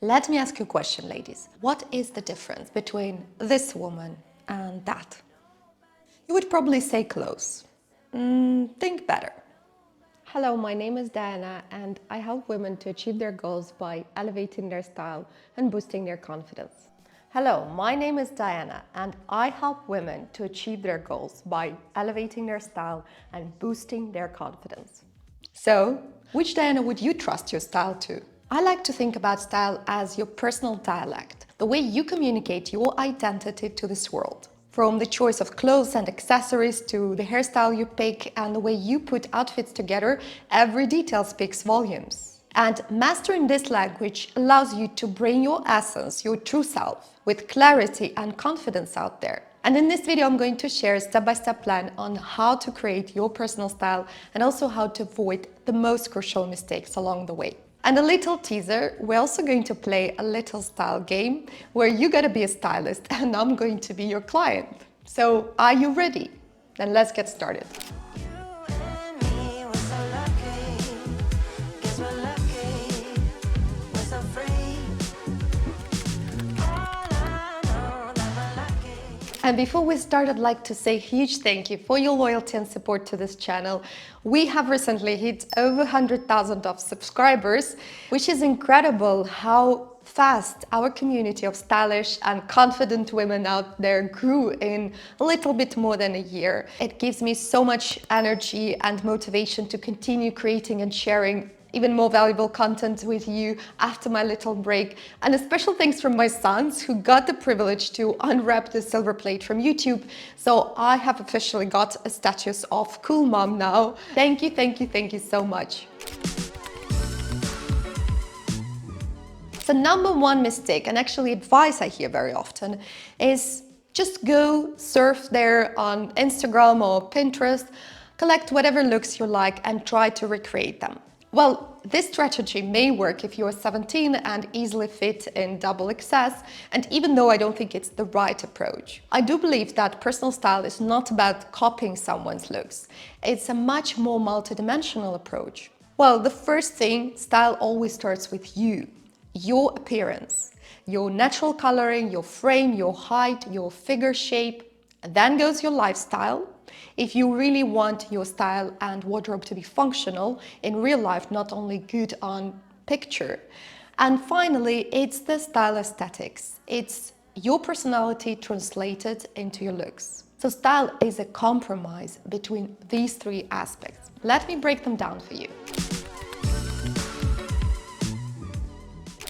Let me ask you a question, ladies. What is the difference between this woman and that? You would probably say clothes. Think better. Hello, my name is Diana and I help women to achieve their goals by elevating their style and boosting their confidence. Hello, my name is Diana and I help women to achieve their goals by elevating their style and boosting their confidence. So, which Diana would you trust your style to? I like to think about style as your personal dialect, the way you communicate your identity to this world. From the choice of clothes and accessories to the hairstyle you pick and the way you put outfits together, every detail speaks volumes. And mastering this language allows you to bring your essence, your true self, with clarity and confidence out there. And in this video, I'm going to share a step-by-step plan on how to create your personal style and also how to avoid the most crucial mistakes along the way. And a little teaser, we're also going to play a little style game where you're going to be a stylist and I'm going to be your client. So are you ready? Then let's get started. And before we start, I'd like to say a huge thank you for your loyalty and support to this channel. We have recently hit over 100,000 of subscribers, which is incredible how fast our community of stylish and confident women out there grew in a little bit more than a year. It gives me so much energy and motivation to continue creating and sharing even more valuable content with you after my little break. And a special thanks from my sons who got the privilege to unwrap the silver plate from YouTube. So I have officially got a status of cool mom now. Thank you, thank you, thank you so much. So number one mistake, and actually advice I hear very often, is just go surf there on Instagram or Pinterest, collect whatever looks you like and try to recreate them. Well, this strategy may work if you're 17 and easily fit in double XS, and even though I don't think it's the right approach. I do believe that personal style is not about copying someone's looks. It's a much more multidimensional approach. Well, the first thing, style always starts with you, your appearance, your natural coloring, your frame, your height, your figure shape. And then goes your lifestyle. If you really want your style and wardrobe to be functional in real life, not only good on picture. And finally, it's the style aesthetics. It's your personality translated into your looks. So style is a compromise between these three aspects. Let me break them down for you.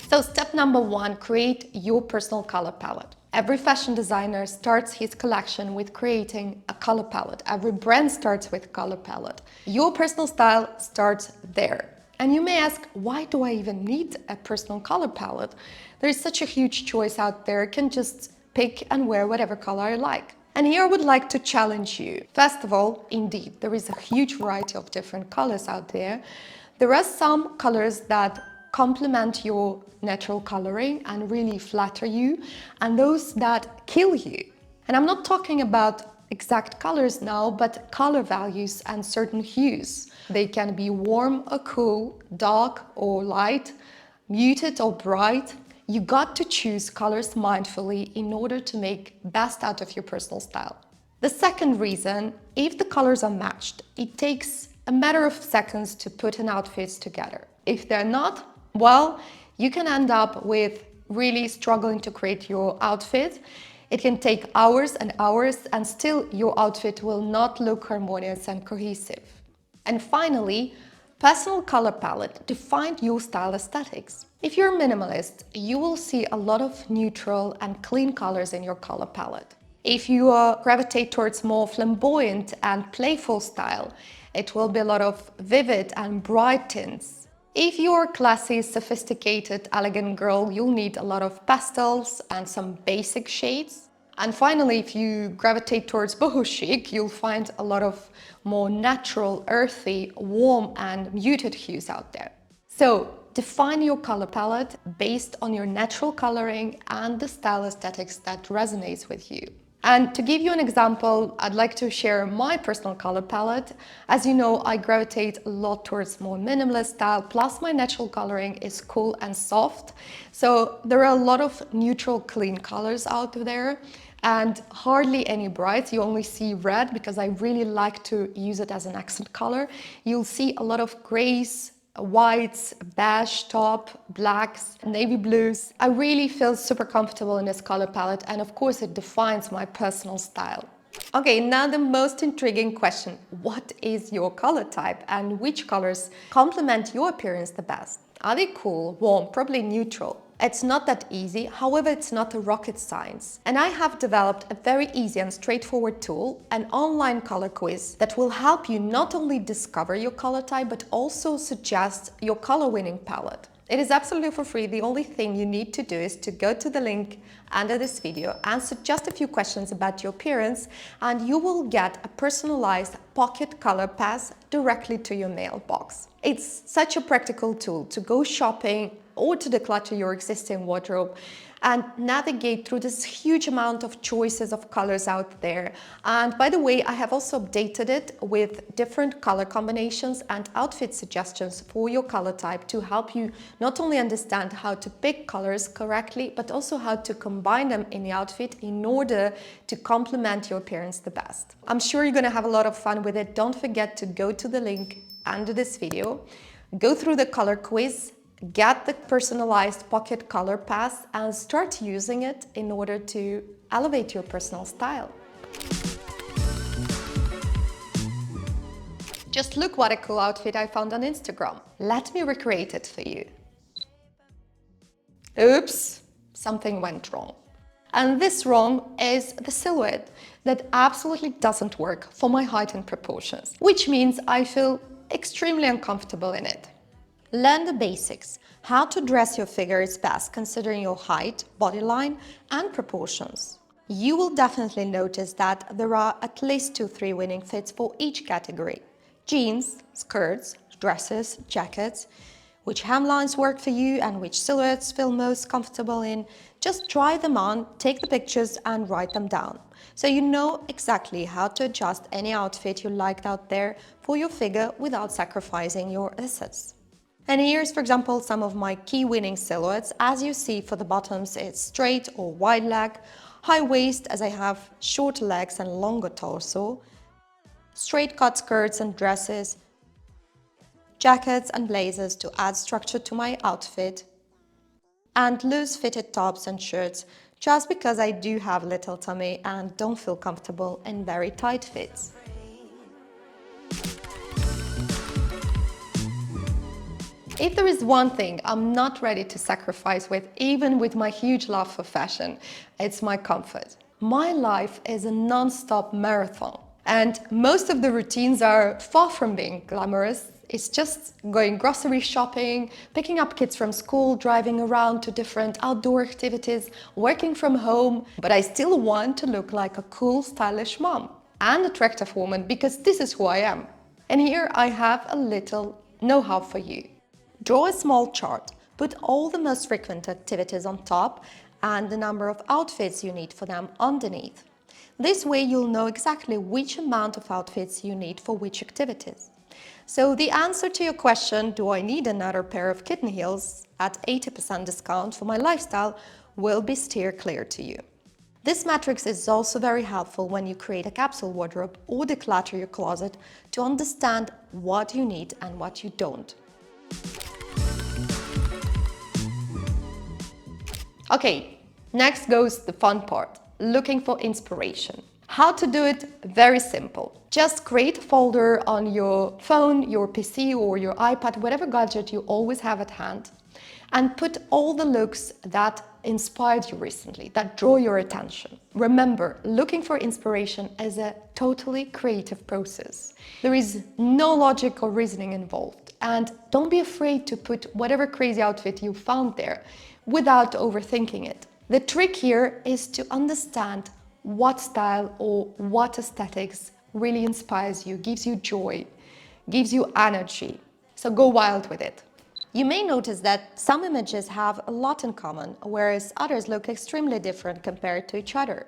So step number one, create your personal color palette. Every fashion designer starts his collection with creating a color palette. Every brand starts with a color palette. Your personal style starts there. And you may ask, why do I even need a personal color palette? There is such a huge choice out there. I can just pick and wear whatever color I like. And here I would like to challenge you. First of all, indeed, there is a huge variety of different colors out there. There are some colors that complement your natural coloring and really flatter you, and those that kill you. And I'm not talking about exact colors now, but color values and certain hues. They can be warm or cool, dark or light, muted or bright. You got to choose colors mindfully in order to make best out of your personal style. The second reason, if the colors are matched, it takes a matter of seconds to put an outfit together. If they're not, well, you can end up with really struggling to create your outfit. It can take hours and hours and still your outfit will not look harmonious and cohesive. And finally, personal color palette. Define your style aesthetics. If you're a minimalist, you will see a lot of neutral and clean colors in your color palette. If you gravitate towards more flamboyant and playful style, it will be a lot of vivid and bright tints. If you're a classy, sophisticated, elegant girl, you'll need a lot of pastels and some basic shades. And finally, if you gravitate towards boho chic, you'll find a lot of more natural, earthy, warm and muted hues out there. So define your color palette based on your natural coloring and the style aesthetics that resonates with you. And to give you an example, I'd like to share my personal color palette. As you know, I gravitate a lot towards more minimalist style, plus my natural coloring is cool and soft. So there are a lot of neutral, clean colors out there and hardly any brights. You only see red because I really like to use it as an accent color. You'll see a lot of grays, whites, beige top, blacks, navy blues. I really feel super comfortable in this color palette, and of course it defines my personal style. Okay, now the most intriguing question. What is your color type and which colors complement your appearance the best? Are they cool, warm, probably neutral? It's not that easy, however, it's not a rocket science. And I have developed a very easy and straightforward tool, an online color quiz that will help you not only discover your color type, but also suggest your color winning palette. It is absolutely for free. The only thing you need to do is to go to the link under this video, answer just a few questions about your appearance, and you will get a personalized pocket color pass directly to your mailbox. It's such a practical tool to go shopping or to declutter your existing wardrobe and navigate through this huge amount of choices of colors out there. And by the way, I have also updated it with different color combinations and outfit suggestions for your color type to help you not only understand how to pick colors correctly, but also how to combine them in the outfit in order to complement your appearance the best. I'm sure you're gonna have a lot of fun with it. Don't forget to go to the link under this video, go through the color quiz, get the personalized pocket color pass and start using it in order to elevate your personal style. Just look what a cool outfit I found on Instagram. Let me recreate it for you. Oops, something went wrong. And this wrong is the silhouette that absolutely doesn't work for my height and proportions, which means I feel extremely uncomfortable in it. Learn the basics. How to dress your figure is best considering your height, body line, and proportions. You will definitely notice that there are at least 2-3 winning fits for each category. Jeans, skirts, dresses, jackets. Which hemlines work for you and which silhouettes feel most comfortable in. Just try them on, take the pictures and write them down. So you know exactly how to adjust any outfit you liked out there for your figure without sacrificing your assets. And here's, for example, some of my key winning silhouettes. As you see, for the bottoms, it's straight or wide leg, high waist as I have short legs and longer torso, straight cut skirts and dresses, jackets and blazers to add structure to my outfit, and loose fitted tops and shirts just because I do have a little tummy and don't feel comfortable in very tight fits. If there is one thing I'm not ready to sacrifice with, even with my huge love for fashion, it's my comfort. My life is a non-stop marathon, and most of the routines are far from being glamorous. It's just going grocery shopping, picking up kids from school, driving around to different outdoor activities, working from home, but I still want to look like a cool, stylish mom and attractive woman because this is who I am. And here I have a little know-how for you. Draw a small chart, put all the most frequent activities on top and the number of outfits you need for them underneath. This way you'll know exactly which amount of outfits you need for which activities. So the answer to your question, do I need another pair of kitten heels at 80% discount for my lifestyle, will be steer clear to you. This matrix is also very helpful when you create a capsule wardrobe or declutter your closet to understand what you need and what you don't. Okay, next goes the fun part, looking for inspiration. How to do it? Very simple. Just create a folder on your phone, your PC or your iPad, whatever gadget you always have at hand, and put all the looks that inspired you recently, that draw your attention. Remember, looking for inspiration is a totally creative process. There is no logic or reasoning involved, and don't be afraid to put whatever crazy outfit you found there without overthinking it. The trick here is to understand what style or what aesthetics really inspires you, gives you joy, gives you energy. So go wild with it. You may notice that some images have a lot in common, whereas others look extremely different compared to each other.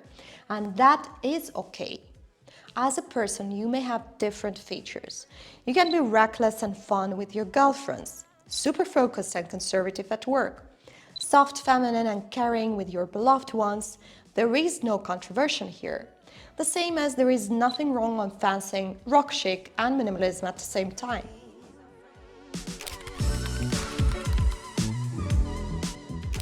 And that is okay. As a person, you may have different features. You can be reckless and fun with your girlfriends, super focused and conservative at work, soft, feminine and caring with your beloved ones. There is no controversy here. The same as there is nothing wrong on fancying rock chic and minimalism at the same time.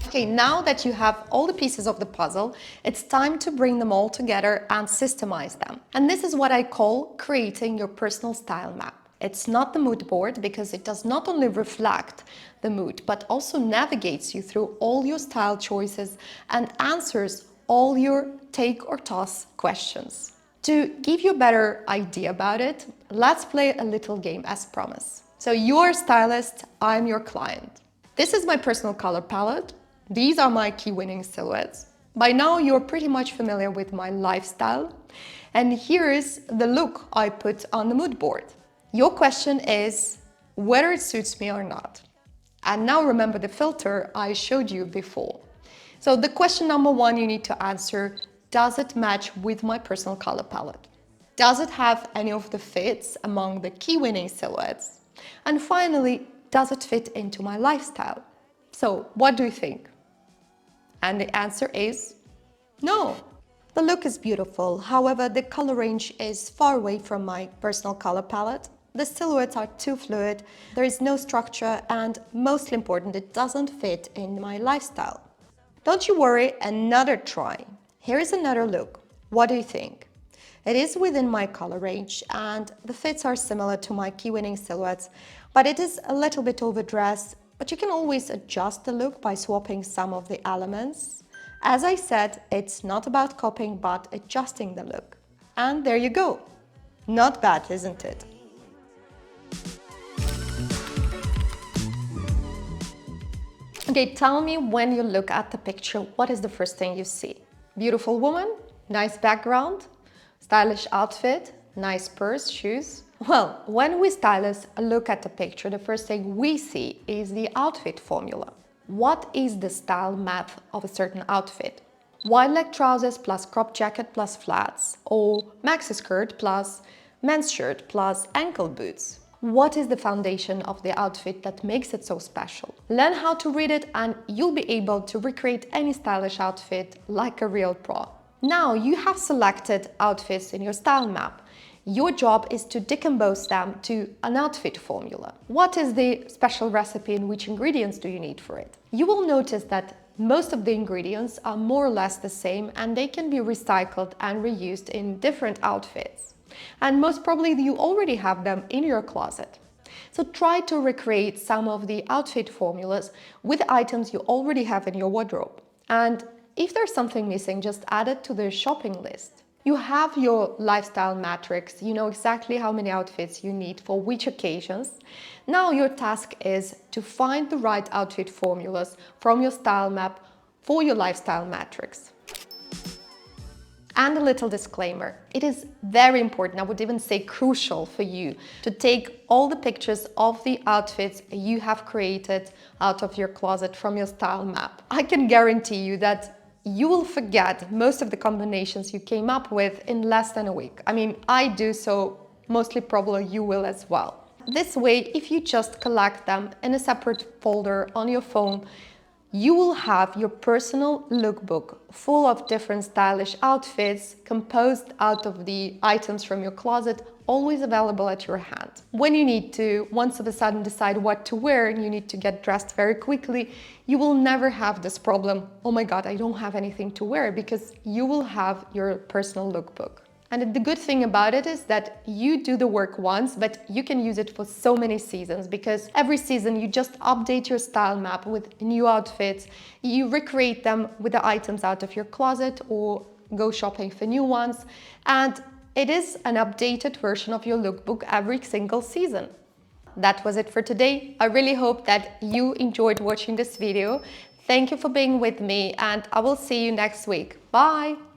Okay, now that you have all the pieces of the puzzle, it's time to bring them all together and systemize them. And this is what I call creating your personal style map. It's not the mood board because it does not only reflect the mood, but also navigates you through all your style choices and answers all your take or toss questions. To give you a better idea about it, let's play a little game as promised. So you're a stylist, I'm your client. This is my personal color palette. These are my key winning silhouettes. By now, you're pretty much familiar with my lifestyle. And here is the look I put on the mood board. Your question is whether it suits me or not. And now remember the filter I showed you before. So the question number one you need to answer, does it match with my personal color palette? Does it have any of the fits among the key winning silhouettes? And finally, does it fit into my lifestyle? So what do you think? And the answer is no. The look is beautiful, however, the color range is far away from my personal color palette. The silhouettes are too fluid, there is no structure, and most important, it doesn't fit in my lifestyle. Don't you worry, another try. Here is another look. What do you think? It is within my color range and the fits are similar to my key winning silhouettes, but it is a little bit overdressed. But you can always adjust the look by swapping some of the elements. As I said, it's not about copying, but adjusting the look. And there you go. Not bad, isn't it? Okay, tell me when you look at the picture, what is the first thing you see? Beautiful woman, nice background, stylish outfit, nice purse, shoes. Well, when we stylists look at the picture, the first thing we see is the outfit formula. What is the style map of a certain outfit? Wide leg trousers plus crop jacket plus flats, or maxi skirt plus men's shirt plus ankle boots. What is the foundation of the outfit that makes it so special? Learn how to read it and you'll be able to recreate any stylish outfit like a real pro. Now you have selected outfits in your style map. Your job is to decompose them to an outfit formula. What is the special recipe and which ingredients do you need for it? You will notice that most of the ingredients are more or less the same and they can be recycled and reused in different outfits. And most probably you already have them in your closet. So try to recreate some of the outfit formulas with items you already have in your wardrobe. And if there's something missing, just add it to the shopping list. You have your lifestyle matrix, you know exactly how many outfits you need for which occasions. Now your task is to find the right outfit formulas from your style map for your lifestyle matrix. And a little disclaimer, it is very important, I would even say crucial for you to take all the pictures of the outfits you have created out of your closet from your style map. I can guarantee you that you will forget most of the combinations you came up with in less than a week. I mean, I do, so mostly probably you will as well. This way, if you just collect them in a separate folder on your phone, you will have your personal lookbook full of different stylish outfits composed out of the items from your closet, always available at your hand. When you need to, once of a sudden decide what to wear and you need to get dressed very quickly, you will never have this problem, oh my God, I don't have anything to wear, because you will have your personal lookbook. And the good thing about it is that you do the work once, but you can use it for so many seasons, because every season you just update your style map with new outfits, you recreate them with the items out of your closet or go shopping for new ones. And it is an updated version of your lookbook every single season. That was it for today. I really hope that you enjoyed watching this video. Thank you for being with me and I will see you next week. Bye!